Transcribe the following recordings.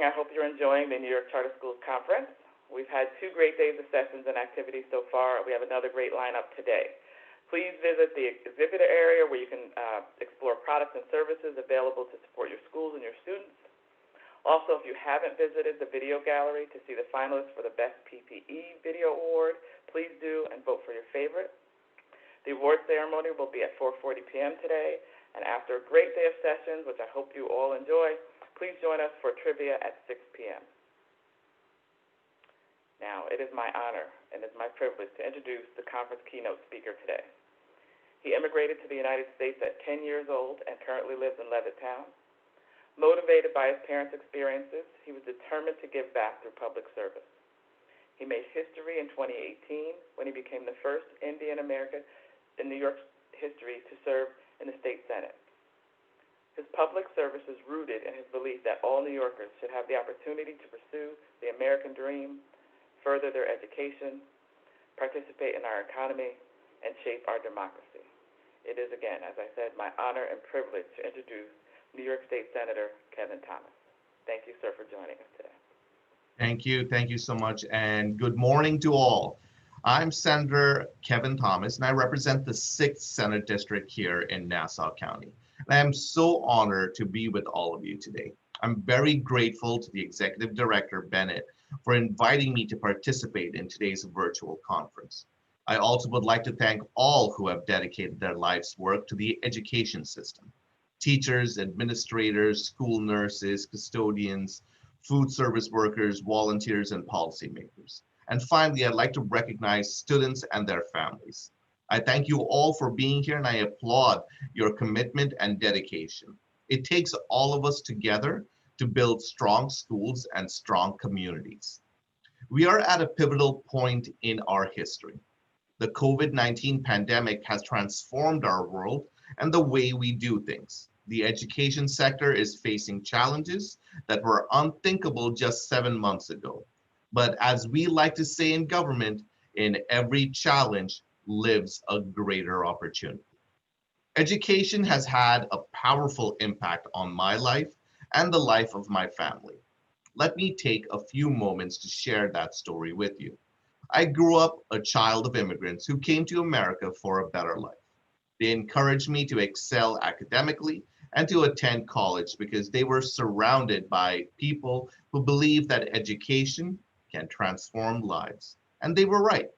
morning. I hope you're enjoying the New York Charter Schools Conference. We've had 2 great days of sessions and activities so far. We have another great lineup today. Please visit the exhibitor area where you can explore products and services available to support your schools and your students. Also, if you haven't visited the video gallery to see the finalists for the Best PPE Video Award, please do and vote for your favorite. The award ceremony will be at 4:40 p.m. today, and after a great day of sessions, which I hope you all enjoy, please join us for trivia at 6 p.m. Now, it is my honor and it's my privilege to introduce the conference keynote speaker today. He immigrated to the United States at 10 years old and currently lives in Levittown. Motivated by his parents' experiences, he was determined to give back through public service. He made history in 2018 when he became the first Indian American in New York history to serve in the state Senate. His public service is rooted in his belief that all New Yorkers should have the opportunity to pursue the American dream, further their education, participate in our economy, and shape our democracy. It is again, as I said, my honor and privilege to introduce New York State Senator Kevin Thomas. Thank you, sir, for joining us today. Thank you so much, and good morning to all. I'm Senator Kevin Thomas, and I represent the 6th Senate District here in Nassau County. And I am so honored to be with all of you today. I'm very grateful to the Executive Director, Bennett, for inviting me to participate in today's virtual conference. I also would like to thank all who have dedicated their life's work to the education system. Teachers, administrators, school nurses, custodians, food service workers, volunteers, and policymakers. And finally, I'd like to recognize students and their families. I thank you all for being here, and I applaud your commitment and dedication. It takes all of us together to build strong schools and strong communities. We are at a pivotal point in our history. The COVID-19 pandemic has transformed our world and the way we do things. The education sector is facing challenges that were unthinkable just 7 months ago. But as we like to say in government, in every challenge lives a greater opportunity. Education has had a powerful impact on my life and the life of my family. Let me take a few moments to share that story with you. I grew up a child of immigrants who came to America for a better life. They encouraged me to excel academically and to attend college because they were surrounded by people who believed that education can transform lives. And they were right.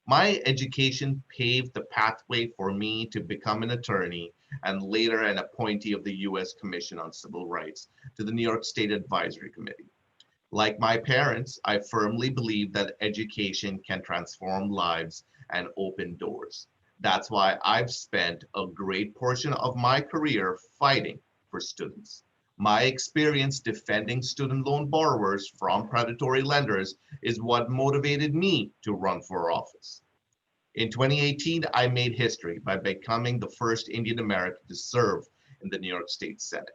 My education paved the pathway for me to become an attorney and later an appointee of the U.S. Commission on Civil Rights to the New York State Advisory Committee. Like my parents, I firmly believe that education can transform lives and open doors. That's why I've spent a great portion of my career fighting for students. My experience defending student loan borrowers from predatory lenders is what motivated me to run for office. In 2018, I made history by becoming the first Indian American to serve in the New York State Senate.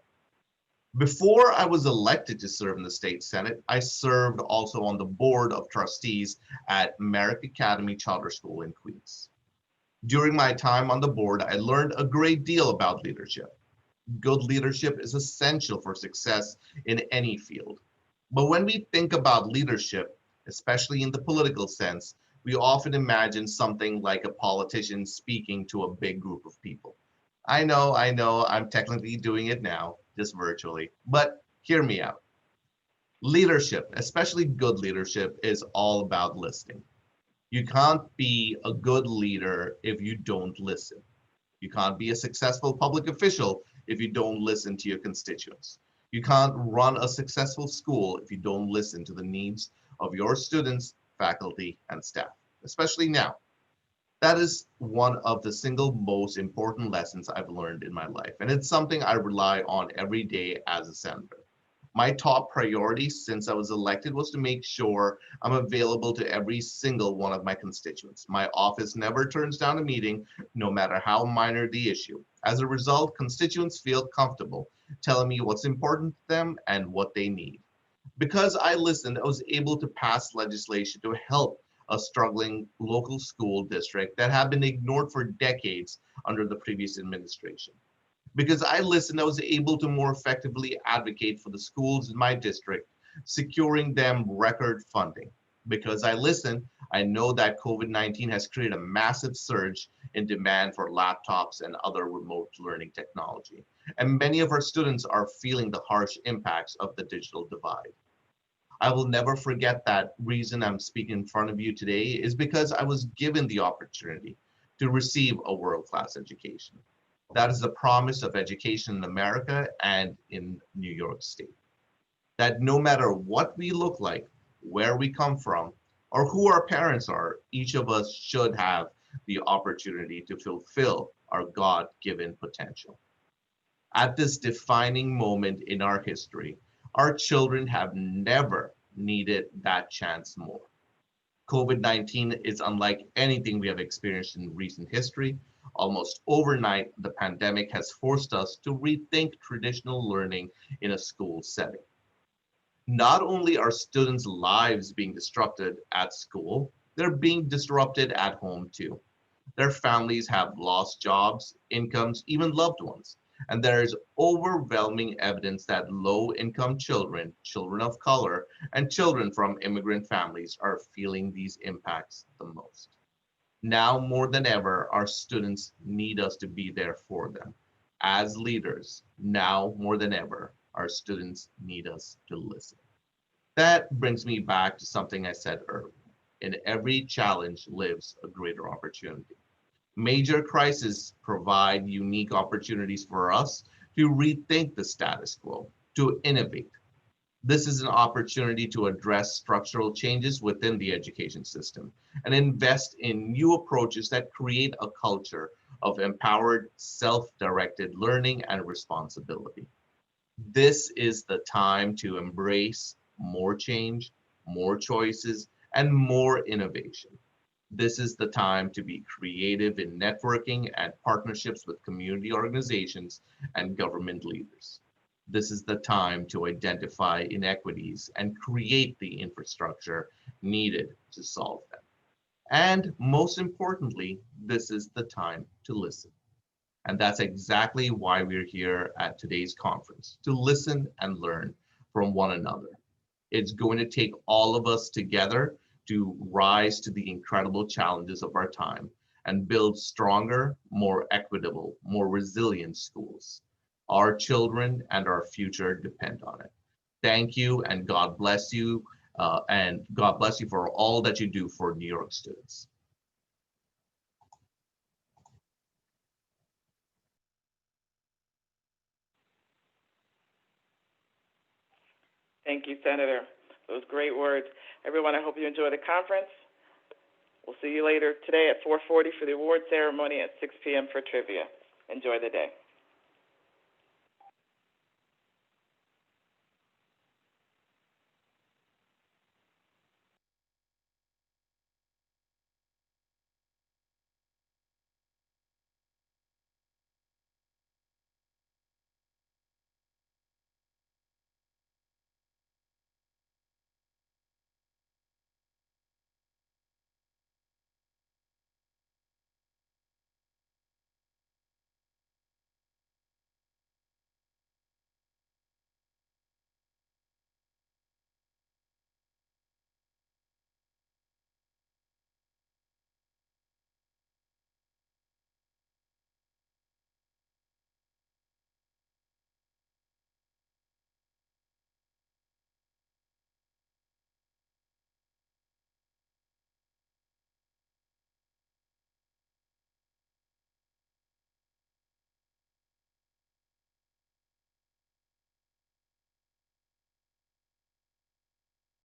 Before I was elected to serve in the state Senate, I served also on the board of trustees at Merrick Academy Charter School in Queens. During my time on the board, I learned a great deal about leadership. Good leadership is essential for success in any field. But when we think about leadership, especially in the political sense, we often imagine something like a politician speaking to a big group of people. I know, I'm technically doing it now, just virtually, but hear me out. Leadership, especially good leadership, is all about listening. You can't be a good leader if you don't listen. You can't be a successful public official if you don't listen to your constituents. You can't run a successful school if you don't listen to the needs of your students, faculty, and staff, especially now. That is one of the single most important lessons I've learned in my life, and it's something I rely on every day as a senator. My top priority since I was elected was to make sure I'm available to every single one of my constituents. My office never turns down a meeting, no matter how minor the issue. As a result, constituents feel comfortable telling me what's important to them and what they need. Because I listened, I was able to pass legislation to help a struggling local school district that had been ignored for decades under the previous administration. Because I listened, I was able to more effectively advocate for the schools in my district securing them record funding. Because I listen, I know that COVID-19 has created a massive surge in demand for laptops and other remote learning technology. And many of our students are feeling the harsh impacts of the digital divide. I will never forget that reason I'm speaking in front of you today is because I was given the opportunity to receive a world-class education. That is the promise of education in America and in New York State. That no matter what we look like, where we come from, or who our parents are, each of us should have the opportunity to fulfill our God-given potential. At this defining moment in our history, our children have never needed that chance more. COVID-19 is unlike anything we have experienced in recent history. Almost overnight, the pandemic has forced us to rethink traditional learning in a school setting. Not only are students' lives being disrupted at school, they're being disrupted at home too. Their families have lost jobs, incomes, even loved ones. And there is overwhelming evidence that low income children, children of color, and children from immigrant families are feeling these impacts the most. Now more than ever, our students need us to be there for them. As leaders, now more than ever, our students need us to listen. That brings me back to something I said earlier. In every challenge lives a greater opportunity. Major crises provide unique opportunities for us to rethink the status quo, to innovate. This is an opportunity to address structural changes within the education system and invest in new approaches that create a culture of empowered, self-directed learning and responsibility. This is the time to embrace more change, more choices, and more innovation. This is the time to be creative in networking and partnerships with community organizations and government leaders. This is the time to identify inequities and create the infrastructure needed to solve them. And most importantly, this is the time to listen. And that's exactly why we're here at today's conference, to listen and learn from one another. It's going to take all of us together to rise to the incredible challenges of our time and build stronger, more equitable, more resilient schools. Our children and our future depend on it. Thank you and God bless you. And God bless you for all that you do for New York students. Thank you, Senator. Those great words. Everyone, I hope you enjoy the conference. We'll see you later today at 4:40 for the award ceremony, at 6 p.m. for trivia. Enjoy the day.